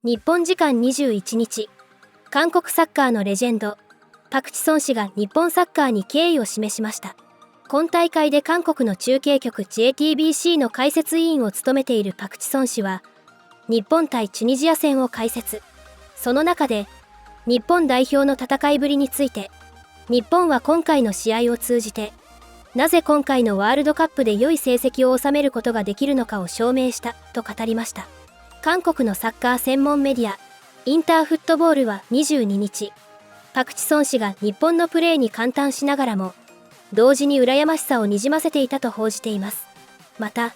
日本時間21日、韓国サッカーのレジェンド、パク・チソン氏が日本サッカーに敬意を示しました。今大会で韓国の中継局 JTBC の解説委員を務めているパク・チソン氏は、日本対チュニジア戦を解説。その中で、日本代表の戦いぶりについて、日本は今回の試合を通じて、なぜ今回のワールドカップで良い成績を収めることができるのかを証明したと語りました。韓国のサッカー専門メディア、インターフットボールは22日、パク・チソン氏が日本のプレーに感嘆しながらも、同時に羨ましさをにじませていたと報じています。また、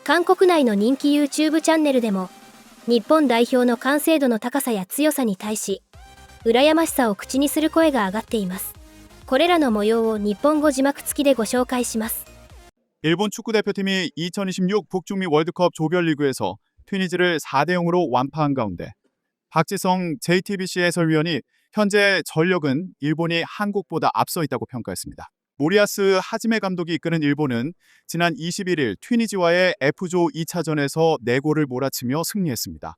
韓国内の人気 YouTube チャンネルでも、日本代表の完成度の高さや強さに対し、羨ましさを口にする声が上がっています。これらの模様を日本語字幕付きでご紹介します。일본 축구대표팀이 2026 북중미 월드컵 조별리그에서 튀니지를 4대0으로 완파한 가운데 박지성 JTBC 해설위원이 현재 전력은 일본이 한국보다 앞서 있다고 평가했습니다. 모리아스 하지메 감독이 이끄는 일본은 지난 21일 튀니지와의 F조 2차전에서 4골을 몰아치며 승리했습니다.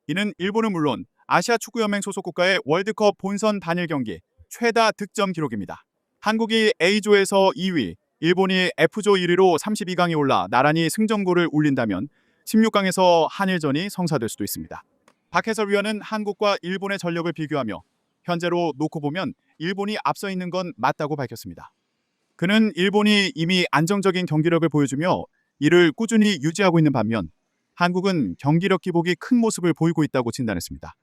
이는 일본은 물론 아시아 축구연맹 소속 국가의 월드컵 본선 단일 경기 최다 득점 기록입니다. 한국이 A조에서 2위, 일본이 F조 1위로 32강에 올라 나란히 승전골을 울린다면 16강에서 한일전이 성사될 수도 있습니다. 박 해설위원은 한국과 일본의 전력을 비교하며 현재로 놓고 보면 일본이 앞서 있는 건 맞다고 밝혔습니다. 그는 일본이 이미 안정적인 경기력을 보여주며 이를 꾸준히 유지하고 있는 반면 한국은 경기력 기복이 큰 모습을 보이고 있다고 진단했습니다.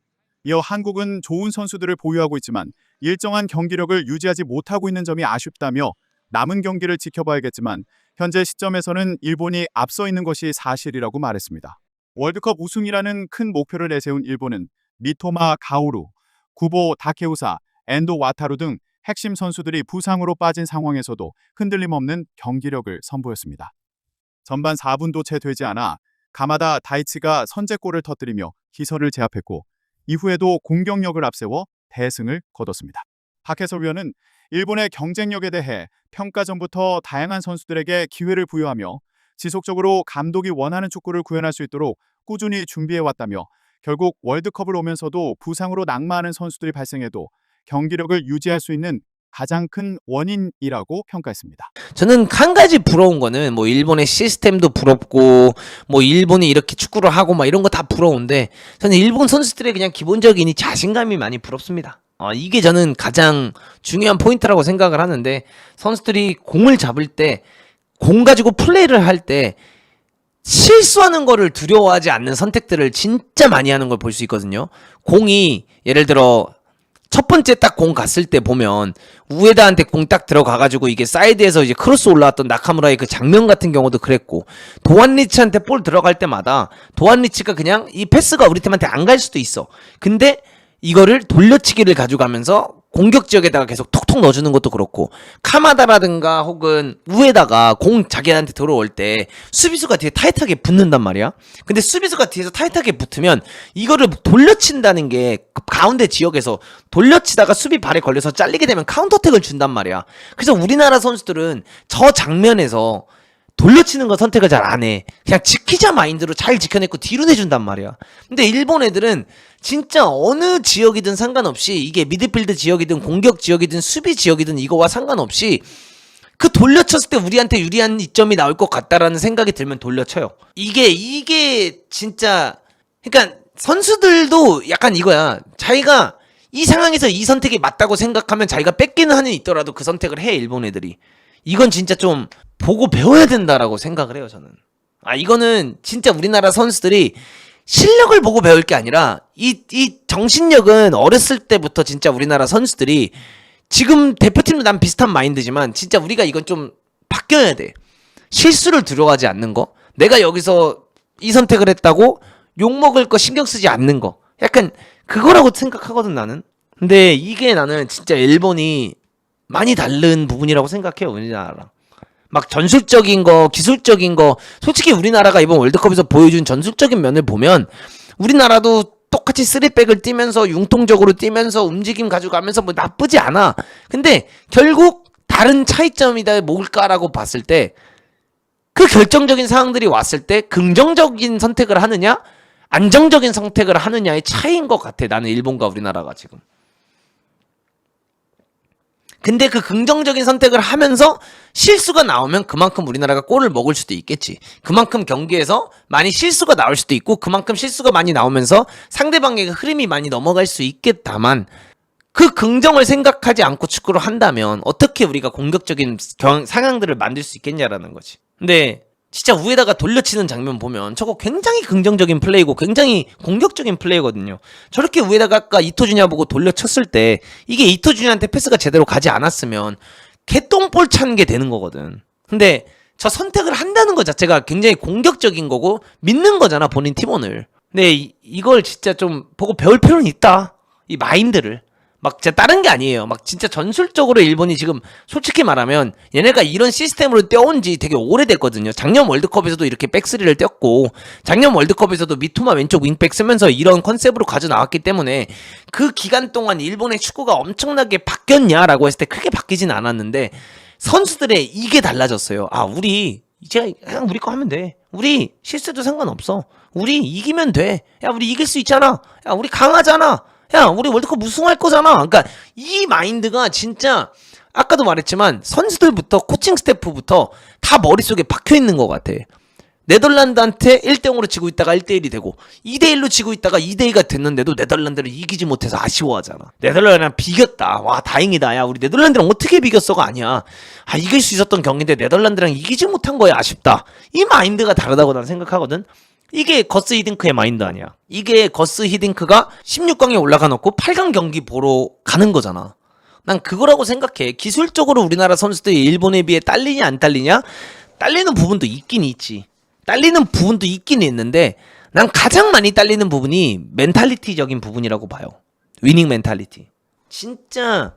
이어 한국은 좋은 선수들을 보유하고 있지만 일정한 경기력을 유지하지 못하고 있는 점이 아쉽다며 남은 경기를 지켜봐야겠지만 현재 시점에서는 일본이 앞서 있는 것이 사실이라고 말했습니다. 월드컵 우승이라는 큰 목표를 내세운 일본은 미토마 가오루, 구보 다케우사, 엔도 와타루 등 핵심 선수들이 부상으로 빠진 상황에서도 흔들림 없는 경기력을 선보였습니다. 전반 4분도 채 되지 않아 가마다 다이치가 선제골을 터뜨리며 기선을 제압했고 이후에도 공격력을 앞세워 대승을 거뒀습니다. 박 해설위원은 일본의 경쟁력에 대해 평가전부터 다양한 선수들에게 기회를 부여하며 지속적으로 감독이 원하는 축구를 구현할 수 있도록 꾸준히 준비해왔다며 결국 월드컵을 오면서도 부상으로 낙마하는 선수들이 발생해도 경기력을 유지할 수 있는 가장 큰 원인이라고 평가했습니다. 저는 한 가지 부러운 거는 뭐 일본의 시스템도 부럽고 뭐 일본이 이렇게 축구를 하고 막 이런 거 다 부러운데 저는 일본 선수들의 그냥 기본적인 이 자신감이 많이 부럽습니다. 이게 저는 가장 중요한 포인트라고 생각을 하는데 선수들이 공을 잡을 때 공 가지고 플레이를 할 때 실수하는 거를 두려워하지 않는 선택들을 진짜 많이 하는 걸 볼 수 있거든요. 공이 예를 들어 첫 번째 딱 공 갔을 때 보면 우에다한테 공 딱 들어가가지고 이게 사이드에서 이제 크로스 올라왔던 나카무라의 그 장면 같은 경우도 그랬고 도안 리치한테 볼 들어갈 때마다 도안 리치가 그냥 이 패스가 우리 팀한테 안 갈 수도 있어. 근데 이거를 돌려치기를 가져가면서 공격 지역에다가 계속 톡톡 넣어주는 것도 그렇고 카마다라든가 혹은 우에다가 공 자기한테 들어올 때 수비수가 뒤에 타이트하게 붙는단 말이야. 근데 수비수가 뒤에서 타이트하게 붙으면 이거를 돌려친다는 게 가운데 지역에서 돌려치다가 수비 발에 걸려서 잘리게 되면 카운터택을 준단 말이야. 그래서 우리나라 선수들은 저 장면에서 돌려치는 거 선택을 잘 안 해. 그냥 지키자 마인드로 잘 지켜냈고 뒤로 내준단 말이야. 근데 일본 애들은 진짜 어느 지역이든 상관없이 이게 미드필드 지역이든 공격 지역이든 수비 지역이든 이거와 상관없이 그 돌려쳤을 때 우리한테 유리한 이점이 나올 것 같다라는 생각이 들면 돌려쳐요. 이게 진짜 그러니까 선수들도 약간 이거야. 자기가 이 상황에서 이 선택이 맞다고 생각하면 자기가 뺏기는 한이 있더라도 그 선택을 해. 일본 애들이. 이건 진짜 좀 보고 배워야 된다라고 생각을 해요, 저는. 이거는 진짜 우리나라 선수들이 실력을 보고 배울 게 아니라 이 정신력은 어렸을 때부터 진짜 우리나라 선수들이 지금 대표팀도 난 비슷한 마인드지만 진짜 우리가 이건 좀 바뀌어야 돼. 실수를 두려워하지 않는 거. 내가 여기서 이 선택을 했다고 욕먹을 거 신경 쓰지 않는 거. 약간 그거라고 생각하거든, 나는. 근데 이게 나는 진짜 일본이 많이 다른 부분이라고 생각해요, 우리나라랑. 막 전술적인 거, 기술적인 거, 솔직히 우리나라가 이번 월드컵에서 보여준 전술적인 면을 보면 우리나라도 똑같이 3백을 뛰면서 융통적으로 뛰면서 움직임 가져가면서 뭐 나쁘지 않아. 근데 결국 다른 차이점이다 뭘까라고 봤을 때 그 결정적인 상황들이 왔을 때 긍정적인 선택을 하느냐 안정적인 선택을 하느냐의 차이인 것 같아. 나는 일본과 우리나라가 지금. 근데 그 긍정적인 선택을 하면서 실수가 나오면 그만큼 우리나라가 골을 먹을 수도 있겠지. 그만큼 경기에서 많이 실수가 나올 수도 있고 그만큼 실수가 많이 나오면서 상대방에게 흐름이 많이 넘어갈 수 있겠다만 그 긍정을 생각하지 않고 축구를 한다면 어떻게 우리가 공격적인 상황들을 만들 수 있겠냐라는 거지. 근데 진짜 위에다가 돌려치는 장면 보면 저거 굉장히 긍정적인 플레이고 굉장히 공격적인 플레이거든요. 저렇게 위에다가 아까 이토준야 보고 돌려쳤을 때 이게 이토준야한테 패스가 제대로 가지 않았으면 개똥볼 찬 게 되는 거거든. 근데 저 선택을 한다는 것 자체가 굉장히 공격적인 거고 믿는 거잖아, 본인 팀원을. 근데 이걸 진짜 좀 보고 배울 필요는 있다. 이 마인드를. 막 진짜 다른 게 아니에요. 막 진짜 전술적으로 일본이 지금 솔직히 말하면 얘네가 이런 시스템으로 떼온 지 되게 오래됐거든요. 작년 월드컵에서도 이렇게 백스리를 떼었고 작년 월드컵에서도 미토마 왼쪽 윙백 쓰면서 이런 컨셉으로 가져 나왔기 때문에 그 기간 동안 일본의 축구가 엄청나게 바뀌었냐라고 했을 때 크게 바뀌진 않았는데 선수들의 이게 달라졌어요. 아, 우리 이제 그냥 우리 거 하면 돼. 우리 실수도 상관없어. 우리 이기면 돼. 야, 우리 이길 수 있잖아. 야, 우리 강하잖아. 야, 우리 월드컵 우승할 거잖아. 그러니까 이 마인드가 진짜 아까도 말했지만 선수들부터 코칭 스태프부터 다 머릿속에 박혀 있는 것 같아. 네덜란드한테 1대0으로 지고 있다가 1대1이 되고 2대1로 지고 있다가 2대2가 됐는데도 네덜란드를 이기지 못해서 아쉬워하잖아. 네덜란드랑 비겼다. 와, 다행이다. 야, 우리 네덜란드랑 어떻게 비겼어가 아니야. 아, 이길 수 있었던 경기인데 네덜란드랑 이기지 못한 거야. 아쉽다. 이 마인드가 다르다고 난 생각하거든. 이게 거스 히딩크의 마인드 아니야. 이게 거스 히딩크가 16강에 올라가 놓고 8강 경기 보러 가는 거잖아. 난 그거라고 생각해. 기술적으로 우리나라 선수들이 일본에 비해 딸리냐 안 딸리냐? 딸리는 부분도 있긴 있지. 딸리는 부분도 있긴 있는데 난 가장 많이 딸리는 부분이 멘탈리티적인 부분이라고 봐요. 위닝 멘탈리티. 진짜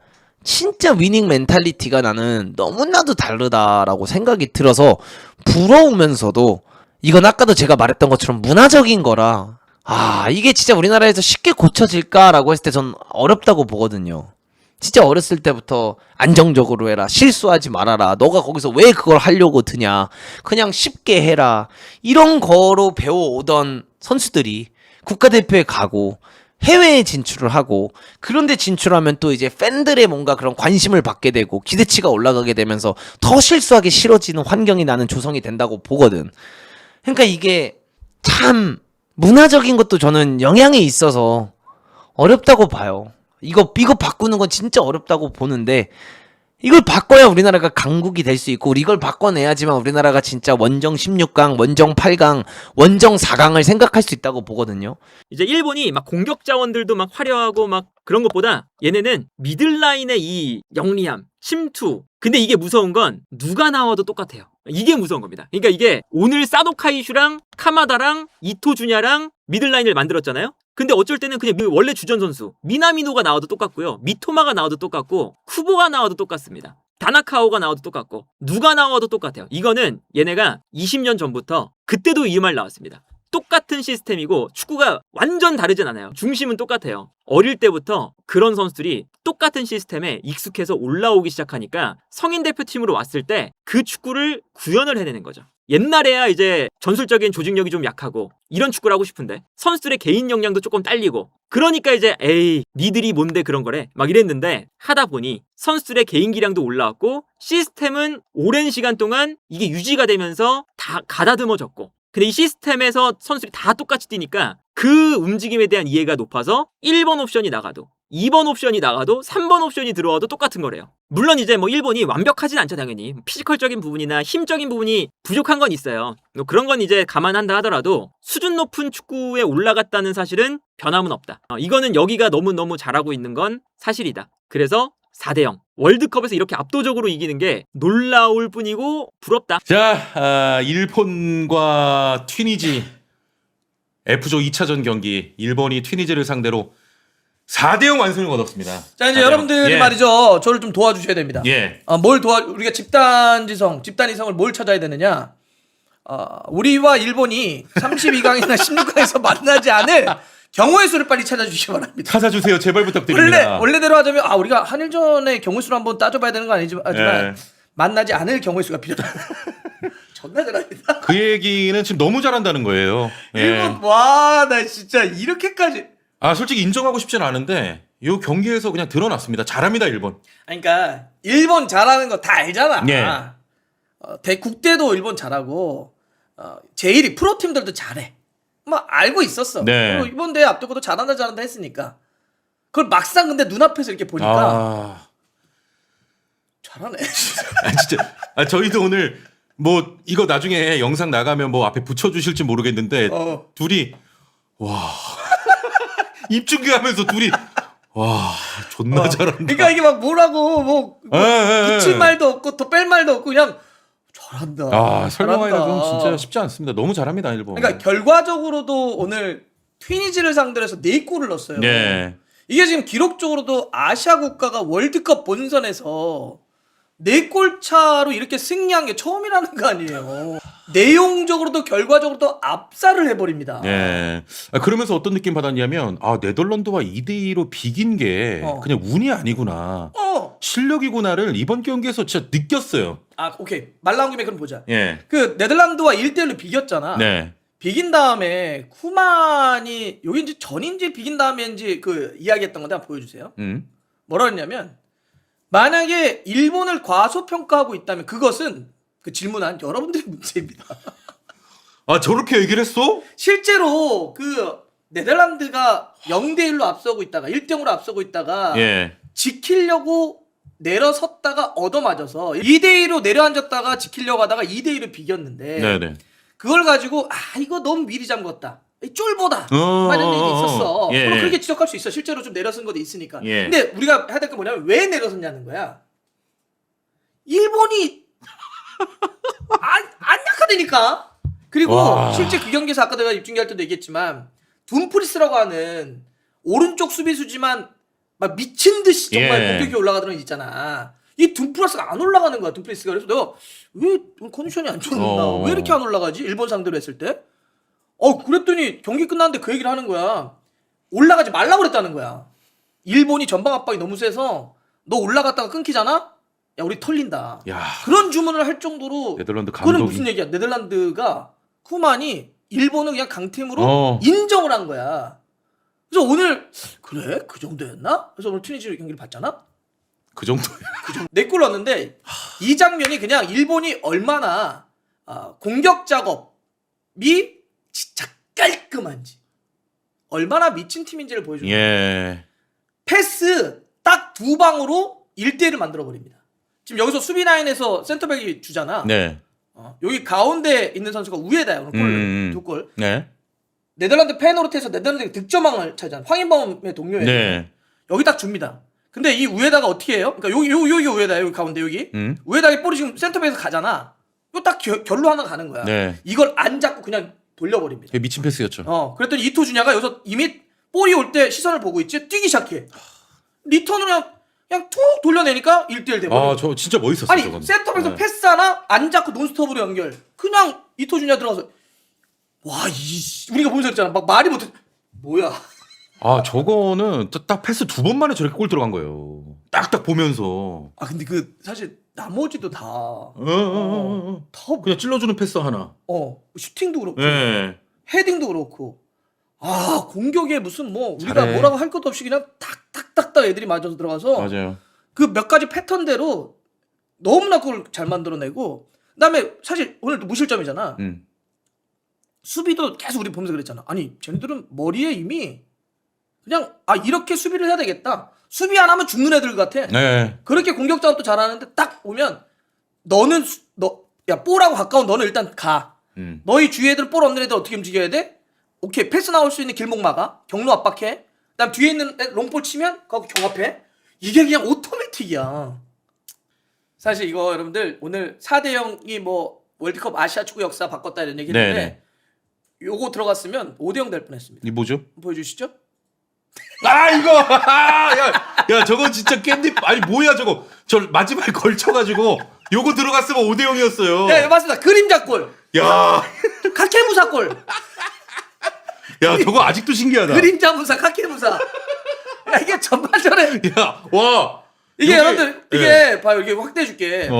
위닝 멘탈리티가 나는 너무나도 다르다라고 생각이 들어서 부러우면서도 이건 아까도 제가 말했던 것처럼 문화적인 거라 아, 이게 진짜 우리나라에서 쉽게 고쳐질까라고 했을 때 전 어렵다고 보거든요. 진짜 어렸을 때부터 안정적으로 해라. 실수하지 말아라. 너가 거기서 왜 그걸 하려고 드냐. 그냥 쉽게 해라. 이런 거로 배워오던 선수들이 국가대표에 가고 해외에 진출을 하고 그런데 진출하면 또 이제 팬들의 뭔가 그런 관심을 받게 되고 기대치가 올라가게 되면서 더 실수하기 싫어지는 환경이 나는 조성이 된다고 보거든. 그러니까 이게 참 문화적인 것도 저는 영향이 있어서 어렵다고 봐요. 이거 바꾸는 건 진짜 어렵다고 보는데 이걸 바꿔야 우리나라가 강국이 될 수 있고 이걸 바꿔내야지만 우리나라가 진짜 원정 16강, 원정 8강, 원정 4강을 생각할 수 있다고 보거든요. 이제 일본이 막 공격 자원들도 막 화려하고 막 그런 것보다 얘네는 미들라인의 이 영리함, 침투. 근데 이게 무서운 건 누가 나와도 똑같아요. 이게 무서운 겁니다. 그러니까 이게 오늘 사도카이슈랑 카마다랑 이토주냐랑 미들라인을 만들었잖아요. 근데 어쩔 때는 그냥 원래 주전 선수 미나미노가 나와도 똑같고요. 미토마가 나와도 똑같고 쿠보가 나와도 똑같습니다. 다나카오가 나와도 똑같고 누가 나와도 똑같아요. 이거는 얘네가 20년 전부터 그때도 이 말 나왔습니다. 똑같은 시스템이고 축구가 완전 다르진 않아요. 중심은 똑같아요. 어릴 때부터 그런 선수들이 똑같은 시스템에 익숙해서 올라오기 시작하니까 성인 대표팀으로 왔을 때 그 축구를 구현을 해내는 거죠. 옛날에야 이제 전술적인 조직력이 좀 약하고 이런 축구를 하고 싶은데 선수들의 개인 역량도 조금 딸리고 그러니까 이제 에이 니들이 뭔데 그런 거래 막 이랬는데 하다 보니 선수들의 개인 기량도 올라왔고 시스템은 오랜 시간 동안 이게 유지가 되면서 다 가다듬어졌고 근데 이 시스템에서 선수들이 다 똑같이 뛰니까 그 움직임에 대한 이해가 높아서 1번 옵션이 나가도 2번 옵션이 나가도 3번 옵션이 들어와도 똑같은 거래요. 물론 이제 뭐 일본이 완벽하진 않죠, 당연히. 피지컬적인 부분이나 힘적인 부분이 부족한 건 있어요. 그런 건 이제 감안한다 하더라도 수준 높은 축구에 올라갔다는 사실은 변함은 없다. 이거는 여기가 너무너무 잘하고 있는 건 사실이다. 그래서 4대0 월드컵에서 이렇게 압도적으로 이기는 게 놀라울 뿐이고 부럽다. 자, 일본과 튀니지 F조 2차전 경기 일본이 튀니지를 상대로 4대0 완승을 거뒀습니다. 자 이제 4대0. 여러분들이 예. 말이죠. 저를 좀 도와주셔야 됩니다. 예. 우리가 집단이성을 뭘 찾아야 되느냐? 우리와 일본이 32강이나 16강에서 만나지 않을 경우의 수를 빨리 찾아주시기 바랍니다. 찾아주세요. 제발 부탁드립니다. 원래대로 하자면 우리가 한일전의 경우의 수를 한번 따져봐야 되는 거 아니지만 예. 만나지 않을 경우의 수가 필요하다. 존나 잘합니다. 그 얘기는 지금 너무 잘한다는 거예요. 예. 일본 와, 나 진짜 이렇게까지. 아 솔직히 인정하고 싶진 않은데 이 경기에서 그냥 드러났습니다. 잘합니다 일본. 아니, 그러니까 일본 잘하는 거 다 알잖아. 예. 국대도 일본 잘하고 제1위 프로팀들도 잘해. 뭐 알고 있었어. 네. 그리고 이번 대회 앞두고도 잘한다 했으니까. 그걸 막상 근데 눈앞에서 이렇게 보니까 아, 잘하네. 아 진짜. 아 저희도 오늘 뭐 이거 나중에 영상 나가면 뭐 앞에 붙여주실지 모르겠는데 둘이 와 입중계하면서 둘이 와 존나 잘한다. 그러니까 이게 막 뭐라고 뭐 붙일 말도 없고 더 뺄 말도 없고 그냥 잘한다. 아 설명하기가 잘한다. 좀 진짜 쉽지 않습니다. 너무 잘합니다 일본. 그러니까 결과적으로도 오늘 튀니지를 상대로 해서 4골을 넣었어요. 네. 이게 지금 기록적으로도 아시아 국가가 월드컵 본선에서 4골 차로 이렇게 승리한 게 처음이라는 거 아니에요. 내용적으로도 결과적으로도 압살을 해버립니다. 예. 아, 그러면서 어떤 느낌 받았냐면 아 네덜란드와 2대2로 비긴 게 그냥 운이 아니구나. 실력이구나를 이번 경기에서 진짜 느꼈어요. 아 오케이. 말 나온 김에 그럼 보자. 예. 그 네덜란드와 1대1로 비겼잖아. 네. 비긴 다음에 쿠만이 여기인지 전인지 비긴 다음에인지 그 이야기했던 건데 한번 보여주세요. 뭐라 그랬냐면 만약에 일본을 과소평가하고 있다면 그것은 그 질문한 여러분들의 문제입니다. 아 저렇게 얘기를 했어? 실제로 그 네덜란드가 0대1로 앞서고 있다가 1대0으로 앞서고 있다가 예. 지키려고 내려섰다가 얻어맞아서 2대2로 내려앉았다가 지키려고 하다가 2대2로 비겼는데 네네. 그걸 가지고 아 이거 너무 미리 잠궜다. 쫄보다. 막 이런 얘기 있었어. 예. 물론 그렇게 지적할 수 있어. 실제로 좀 내려선 것도 있으니까. 예. 근데 우리가 해야 될 게 뭐냐면 왜 내려섰냐는 거야. 일본이 안 약하다니까. 그리고 와. 실제 그 경기에서 아까 내가 입중계할 때도 얘기했지만 둠프리스라고 하는 오른쪽 수비수지만 막 미친 듯이 정말 예. 공격이 올라가던 애 있잖아. 이 둠프리스가 안 올라가는 거야. 둠프리스가. 그래서 내가 왜 컨디션이 안 좋나? 왜 이렇게 안 올라가지? 일본 상대로 했을 때. 그랬더니 경기 끝났는데 그 얘기를 하는 거야. 올라가지 말라고 그랬다는 거야. 일본이 전방 압박이 너무 세서 너 올라갔다가 끊기잖아? 야 우리 털린다. 야. 그런 주문을 할 정도로 네덜란드 그거는 감독이 무슨 얘기야. 네덜란드가 쿠만이 일본을 그냥 강팀으로 인정을 한 거야. 그래서 오늘 그래? 그 정도였나? 그래서 오늘 튀니지 경기를 봤잖아? 그 정도. 네 골 넣었는데 이 장면이 그냥 일본이 얼마나 공격 작업이 진짜 깔끔한지 얼마나 미친 팀인지를 보여주는 거예요. 예. 패스 딱 2방으로 1대1을 만들어버립니다. 지금 여기서 수비 라인에서 센터백이 주잖아. 네. 여기 가운데 있는 선수가 우에다요. 오늘 골, 2골. 네. 네덜란드 페노르트에서 네덜란드가 득점왕을 차지한 황인범의 동료예요. 네. 여기 딱 줍니다. 근데 이 우에다가 어떻게 해요? 그러니까 여기 우에다 여기 가운데 여기. 우에다가 볼이 지금 센터백에서 가잖아. 이거 딱 결로 하나 가는 거야. 네. 이걸 안 잡고 그냥 돌려버립니다. 그게 미친 패스였죠. 그랬더니 이토 주냐가 여기서 이미 볼이 올 때 시선을 보고 있지 뛰기 시작해. 리턴으로 그냥 툭 돌려내니까 1대1 돼버려. 아, 저 진짜 멋있었어요. 아니 저건. 센터백에서 네. 패스 하나 안 잡고 논스톱으로 연결. 그냥 이토 주냐 들어가서 와 우리가 보면서 했잖아. 막 말이 못해. 뭐야? 아, 저거는 딱 패스 2번 만에 저렇게 골 들어간 거예요. 딱딱 보면서. 아 근데 그 사실 나머지도 다 다 그냥 찔러주는 패스 하나. 슈팅도 그렇고 예. 헤딩도 그렇고 공격에 무슨 뭐 우리가 잘해. 뭐라고 할 것도 없이 그냥 탁탁탁탁 애들이 맞아서 들어가서 맞아요. 그 몇 가지 패턴대로 너무나 그걸 잘 만들어내고 그다음에 사실 오늘 또 무실점이잖아. 수비도 계속 우리 보면서 그랬잖아. 아니 쟤네들은 머리에 이미 그냥 이렇게 수비를 해야 되겠다. 수비 안 하면 죽는 애들 같아. 네. 그렇게 공격 작업도 잘하는데 딱 보면 너는 볼하고 가까운 너는 일단 가. 너희 주위에 애들 볼 없는 애들 어떻게 움직여야 돼? 오케이 패스 나올 수 있는 길목 막아. 경로 압박해. 그다음 뒤에 있는 롱볼 치면 거기 경합해. 이게 그냥 오토매틱이야. 사실 이거 여러분들 오늘 4대0이 뭐 월드컵 아시아 축구 역사 바꿨다 이런 얘기 했는데 네네. 요거 들어갔으면 5대0 될 뻔했습니다. 이 뭐죠? 보여주시죠. 이거! 야, 저거 진짜 깻잎. 아니, 뭐야, 저거. 저 마지막에 걸쳐가지고, 요거 들어갔으면 5대0이었어요. 네 맞습니다. 그림자골. 야, 카케무사골. 야, 저거 아직도 신기하다. 그림자무사 카케무사. 야, 이게 전반전에 야, 와. 이게 요게- 여러분들 이게 예. 봐요. 이게 확대해 줄게.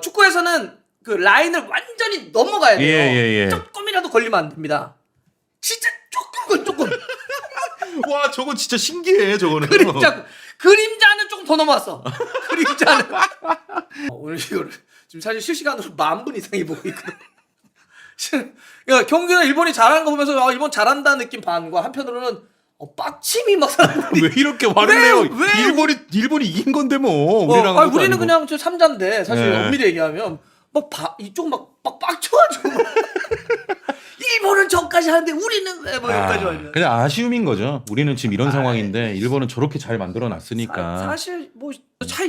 축구에서는 그 라인을 완전히 넘어가야 돼요. 예. 조금이라도 걸리면 안 됩니다. 진짜 조금. 와, 저건 진짜 신기해, 저거는. 그림자는 조금 더 넘어왔어. 그림자는. 오늘 이거를 지금 사실 실시간으로 10,000분 이상이 보고 있거든. 그러니까 경기는 일본이 잘하는 거 보면서 일본 잘한다는 느낌 반과 한편으로는 빡침이 막 사람들이 왜 이렇게 화를 내요? 왜? 일본이 이긴 건데 뭐. 우리랑 아니, 우리는 그냥 저 3자인데 사실 네. 엄밀히 얘기하면 이쪽 막 빡쳐가지고 일본은 저까지 하는데 우리는 왜 여기까지 왔냐. 그냥 아쉬움인 거죠. 우리는 지금 이런 상황인데 일본은 저렇게 잘 만들어 놨으니까. 사실 뭐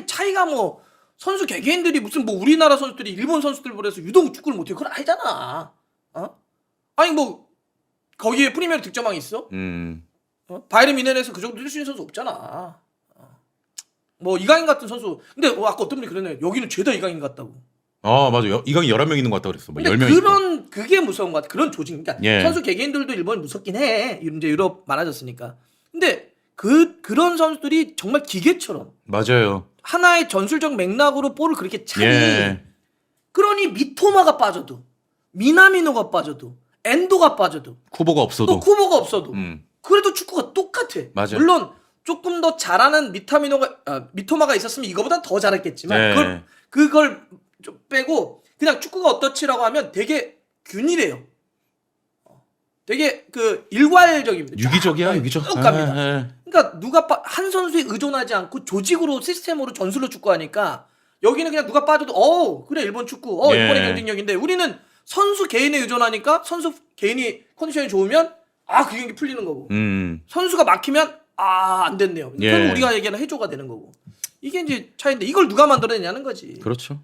차이가 뭐 선수 개개인들이 무슨 뭐 우리나라 선수들이 일본 선수들보다 해서 유독 축구를 못해 그건 아니잖아. 아니 뭐 거기에 프리미어 득점왕이 있어? 바이에른 뮌헨에서 그 정도 뛸 수 있는 선수 없잖아. 뭐 이강인 같은 선수. 근데 아까 어떤 분이 그러네. 여기는 죄다 이강인 같다고. 맞아. 이강인 11명 있는 것 같다 그랬어. 뭐 근데 10명 그게 무서운 것 같아. 그런 조직. 그러니까 예. 선수 개개인들도 일본이 무섭긴 해. 이제 유럽 많아졌으니까. 근데 그런 선수들이 정말 기계처럼 맞아요. 하나의 전술적 맥락으로 볼을 그렇게 차니. 예. 그러니 미토마가 빠져도 미나미노가 빠져도 엔도가 빠져도 쿠보가 없어도. 또 쿠보가 없어도 음. 그래도 축구가 똑같아. 맞아요. 물론 조금 더 잘하는 미토마가 있었으면 이거보다 더 잘했겠지만 네. 그걸 좀 빼고 그냥 축구가 어떻지라고 하면 되게 균일해요. 되게 그 일괄적입니다. 유기적이야, 유기적. 쭉 갑니다. 예. 그러니까 누가 한 선수에 의존하지 않고 조직으로 시스템으로 전술로 축구하니까 여기는 그냥 누가 빠져도 그래 일본 축구 예. 일본의 경쟁력인데 우리는 선수 개인에 의존하니까 선수 개인이 컨디션이 좋으면 그 경기 풀리는 거고 선수가 막히면 안 됐네요. 예. 그럼 우리가 얘기하는 해조가 되는 거고 이게 이제 차이인데 이걸 누가 만들어내냐는 거지. 그렇죠.